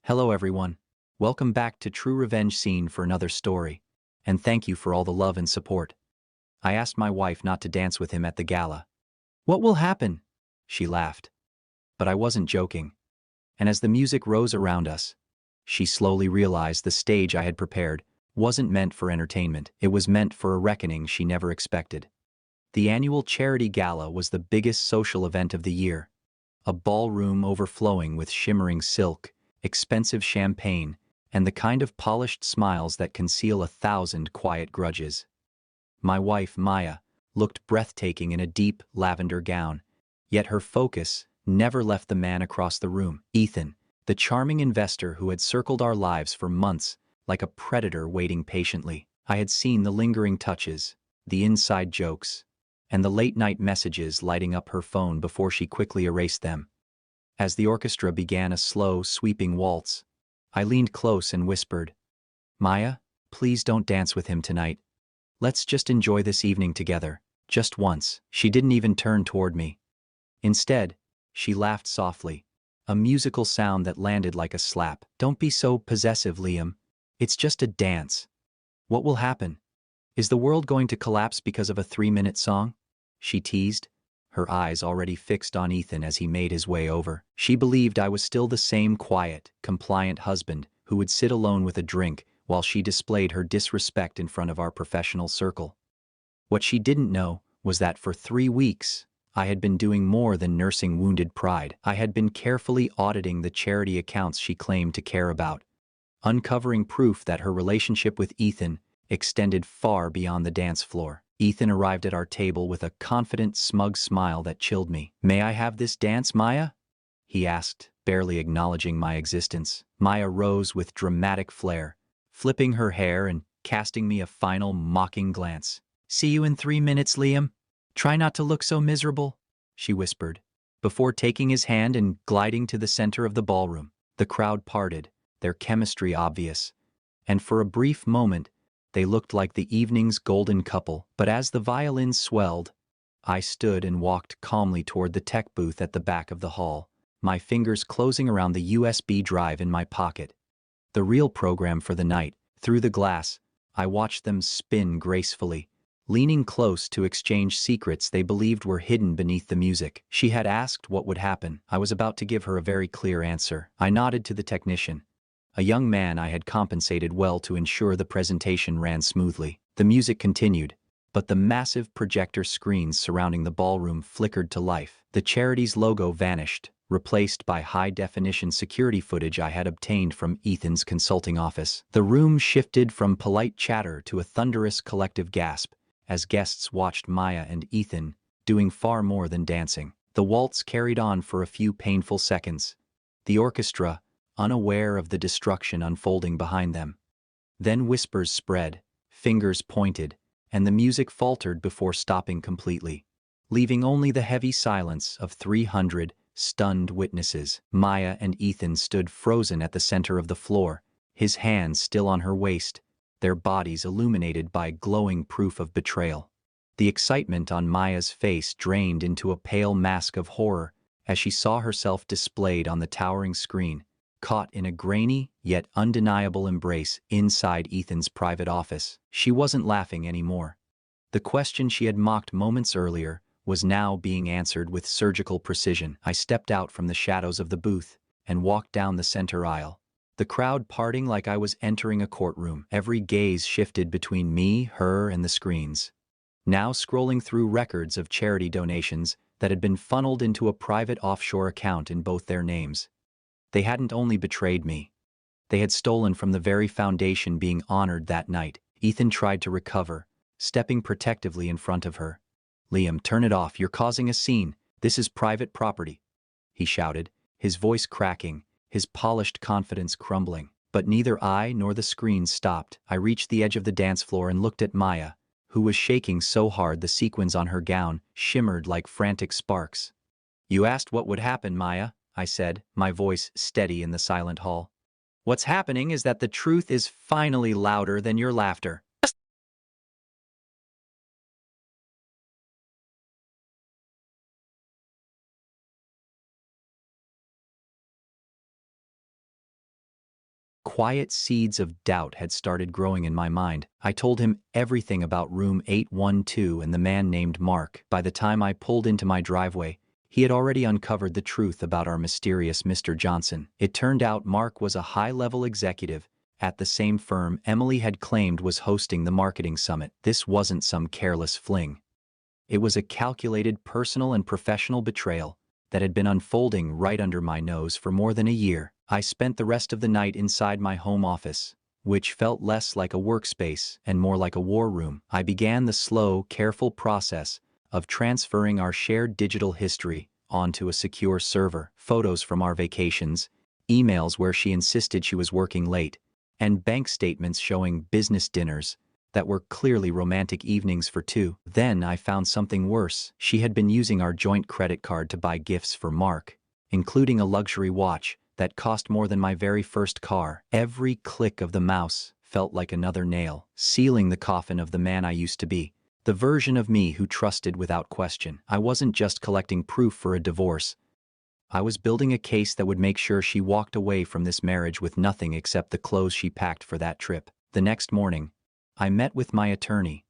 Hello everyone. Welcome back to True Revenge Scene for another story. And thank you for all the love and support. I asked my wife not to dance with him at the gala. What will happen? She laughed. But I wasn't joking. And as the music rose around us, she slowly realized the stage I had prepared wasn't meant for entertainment. It was meant for a reckoning she never expected. The annual charity gala was the biggest social event of the year. A ballroom overflowing with shimmering silk, expensive champagne, and the kind of polished smiles that conceal 1,000 quiet grudges. My wife, Maya, looked breathtaking in a deep lavender gown, yet her focus never left the man across the room, Ethan, the charming investor who had circled our lives for months like a predator waiting patiently. I had seen the lingering touches, the inside jokes, and the late-night messages lighting up her phone before she quickly erased them. As the orchestra began a slow, sweeping waltz, I leaned close and whispered, "Maya, please don't dance with him tonight. Let's just enjoy this evening together, just once." She didn't even turn toward me. Instead, she laughed softly, a musical sound that landed like a slap. "Don't be so possessive, Liam. It's just a dance. What will happen? Is the world going to collapse because of a 3-minute song?" She teased, her eyes already fixed on Ethan as he made his way over. She believed I was still the same quiet, compliant husband who would sit alone with a drink while she displayed her disrespect in front of our professional circle. What she didn't know was that for 3 weeks, I had been doing more than nursing wounded pride. I had been carefully auditing the charity accounts she claimed to care about, uncovering proof that her relationship with Ethan extended far beyond the dance floor. Ethan arrived at our table with a confident, smug smile that chilled me. "May I have this dance, Maya?" he asked, barely acknowledging my existence. Maya rose with dramatic flair, flipping her hair and casting me a final mocking glance. "See you in 3 minutes, Liam. Try not to look so miserable," she whispered, before taking his hand and gliding to the center of the ballroom. The crowd parted, their chemistry obvious, and for a brief moment, they looked like the evening's golden couple. But as the violins swelled, I stood and walked calmly toward the tech booth at the back of the hall, my fingers closing around the USB drive in my pocket. The real program for the night. Through the glass, I watched them spin gracefully, leaning close to exchange secrets they believed were hidden beneath the music. She had asked what would happen. I was about to give her a very clear answer. I nodded to the technician, a young man I had compensated well to ensure the presentation ran smoothly. The music continued, but the massive projector screens surrounding the ballroom flickered to life. The charity's logo vanished, replaced by high-definition security footage I had obtained from Ethan's consulting office. The room shifted from polite chatter to a thunderous collective gasp as guests watched Maya and Ethan doing far more than dancing. The waltz carried on for a few painful seconds, the orchestra unaware of the destruction unfolding behind them. Then whispers spread, fingers pointed, and the music faltered before stopping completely, leaving only the heavy silence of 300 stunned witnesses. Maya and Ethan stood frozen at the center of the floor, his hands still on her waist, their bodies illuminated by glowing proof of betrayal. The excitement on Maya's face drained into a pale mask of horror as she saw herself displayed on the towering screen, caught in a grainy yet undeniable embrace inside Ethan's private office. She wasn't laughing anymore. The question she had mocked moments earlier was now being answered with surgical precision. I stepped out from the shadows of the booth and walked down the center aisle, the crowd parting like I was entering a courtroom. Every gaze shifted between me, her, and the screens, now scrolling through records of charity donations that had been funneled into a private offshore account in both their names. They hadn't only betrayed me, they had stolen from the very foundation being honored that night. Ethan tried to recover, stepping protectively in front of her. "Liam, turn it off, you're causing a scene. This is private property," he shouted, his voice cracking, his polished confidence crumbling. But neither I nor the screen stopped. I reached the edge of the dance floor and looked at Maya, who was shaking so hard the sequins on her gown shimmered like frantic sparks. "You asked what would happen, Maya," I said, my voice steady in the silent hall. "What's happening is that the truth is finally louder than your laughter." quiet seeds of doubt had started growing in my mind. I told him everything about room 812 and the man named Mark. By the time I pulled into my driveway, he had already uncovered the truth about our mysterious Mr. Johnson. It turned out Mark was a high-level executive at the same firm Emily had claimed was hosting the marketing summit. This wasn't some careless fling. It was a calculated personal and professional betrayal that had been unfolding right under my nose for more than a year. I spent the rest of the night inside my home office, which felt less like a workspace and more like a war room. I began the slow, careful process of transferring our shared digital history onto a secure server. Photos from our vacations, emails where she insisted she was working late, and bank statements showing business dinners that were clearly romantic evenings for two. Then I found something worse. She had been using our joint credit card to buy gifts for Mark, including a luxury watch that cost more than my very first car. Every click of the mouse felt like another nail, sealing the coffin of the man I used to be, the version of me who trusted without question. I wasn't just collecting proof for a divorce. I was building a case that would make sure she walked away from this marriage with nothing except the clothes she packed for that trip. The next morning, I met with my attorney,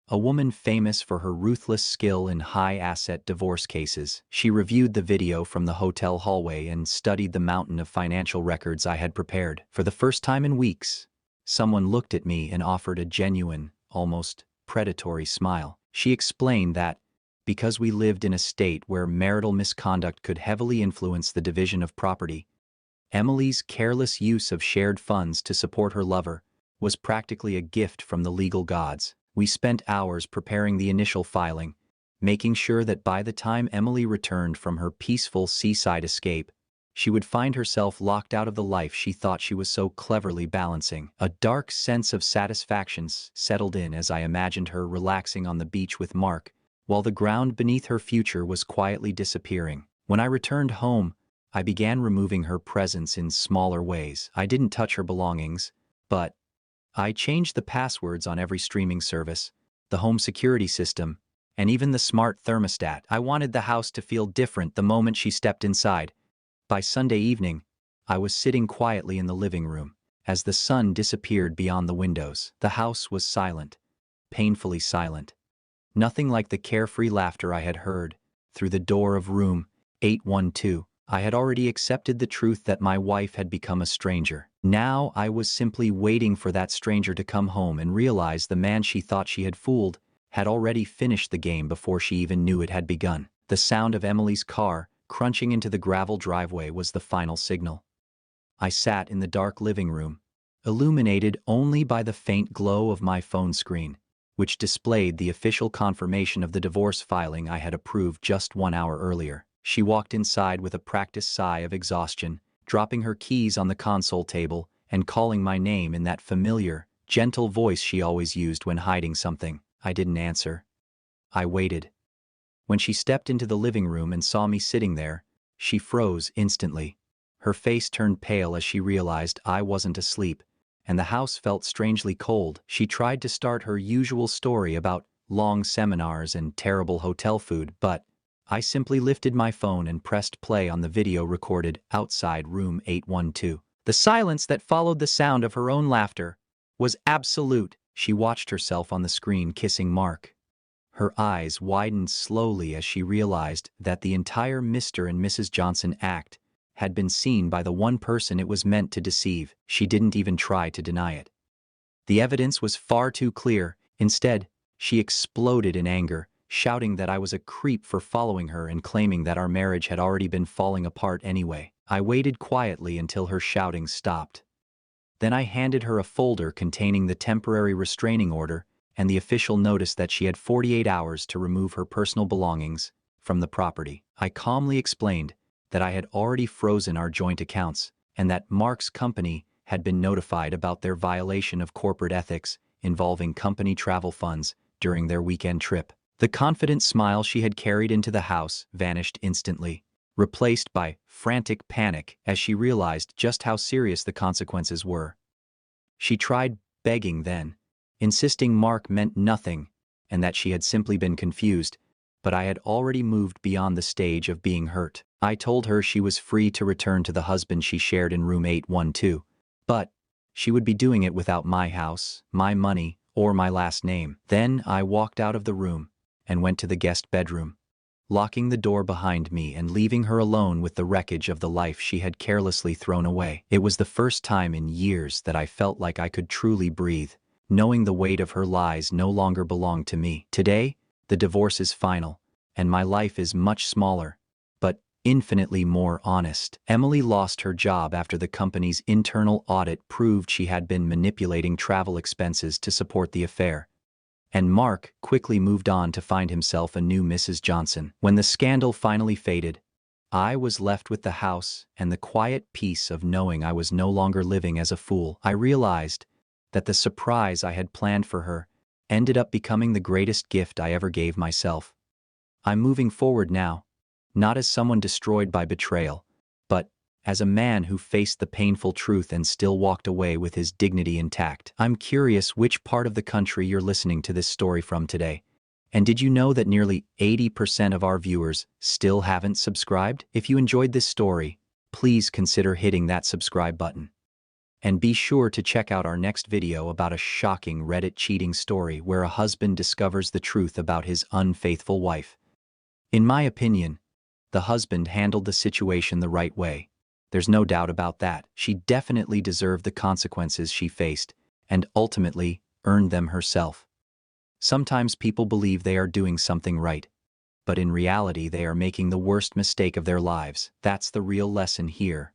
a woman famous for her ruthless skill in high-asset divorce cases. She reviewed the video from the hotel hallway and studied the mountain of financial records I had prepared. For the first time in weeks, someone looked at me and offered a genuine, almost predatory smile. She explained that, because we lived in a state where marital misconduct could heavily influence the division of property, Emily's careless use of shared funds to support her lover was practically a gift from the legal gods. We spent hours preparing the initial filing, making sure that by the time Emily returned from her peaceful seaside escape, she would find herself locked out of the life she thought she was so cleverly balancing. A dark sense of satisfaction settled in as I imagined her relaxing on the beach with Mark, while the ground beneath her future was quietly disappearing. When I returned home, I began removing her presence in smaller ways. I didn't touch her belongings, but I changed the passwords on every streaming service, the home security system, and even the smart thermostat. I wanted the house to feel different the moment she stepped inside. By Sunday evening, I was sitting quietly in the living room as the sun disappeared beyond the windows. The house was silent, painfully silent. Nothing like the carefree laughter I had heard through the door of room 812. I had already accepted the truth that my wife had become a stranger. Now I was simply waiting for that stranger to come home and realize the man she thought she had fooled had already finished the game before she even knew it had begun. The sound of Emily's car crunching into the gravel driveway was the final signal. I sat in the dark living room, illuminated only by the faint glow of my phone screen, which displayed the official confirmation of the divorce filing I had approved just 1 hour earlier. She walked inside with a practiced sigh of exhaustion, dropping her keys on the console table and calling my name in that familiar, gentle voice she always used when hiding something. I didn't answer. I waited. When she stepped into the living room and saw me sitting there, she froze instantly. Her face turned pale as she realized I wasn't asleep, and the house felt strangely cold. She tried to start her usual story about long seminars and terrible hotel food, but I simply lifted my phone and pressed play on the video recorded outside room 812. The silence that followed the sound of her own laughter was absolute. She watched herself on the screen kissing Mark. Her eyes widened slowly as she realized that the entire Mr. and Mrs. Johnson act had been seen by the one person it was meant to deceive. She didn't even try to deny it. The evidence was far too clear. Instead, she exploded in anger, shouting that I was a creep for following her and claiming that our marriage had already been falling apart anyway. I waited quietly until her shouting stopped. Then I handed her a folder containing the temporary restraining order and the official notice that she had 48 hours to remove her personal belongings from the property. I calmly explained that I had already frozen our joint accounts and that Mark's company had been notified about their violation of corporate ethics involving company travel funds during their weekend trip. The confident smile she had carried into the house vanished instantly, replaced by frantic panic as she realized just how serious the consequences were. She tried begging then, insisting Mark meant nothing and that she had simply been confused, but I had already moved beyond the stage of being hurt. I told her she was free to return to the husband she shared in room 812, but She would be doing it without my house, my money, or my last name. Then I walked out of the room and went to the guest bedroom, locking the door behind me and leaving her alone with the wreckage of the life she had carelessly thrown away. It was the first time in years that I felt like I could truly breathe, knowing the weight of her lies no longer belonged to me. Today, the divorce is final, and my life is much smaller, but infinitely more honest. Emily lost her job after the company's internal audit proved she had been manipulating travel expenses to support the affair. And Mark quickly moved on to find himself a new Mrs. Johnson. When the scandal finally faded, I was left with the house and the quiet peace of knowing I was no longer living as a fool. I realized that the surprise I had planned for her ended up becoming the greatest gift I ever gave myself. I'm moving forward now, not as someone destroyed by betrayal, but as a man who faced the painful truth and still walked away with his dignity intact. I'm curious which part of the country you're listening to this story from today. And did you know that nearly 80% of our viewers still haven't subscribed? If you enjoyed this story, please consider hitting that subscribe button. And be sure to check out our next video about a shocking Reddit cheating story where a husband discovers the truth about his unfaithful wife. In my opinion, the husband handled the situation the right way. There's no doubt about that. She definitely deserved the consequences she faced and ultimately earned them herself. Sometimes people believe they are doing something right, but in reality they are making the worst mistake of their lives. That's the real lesson here.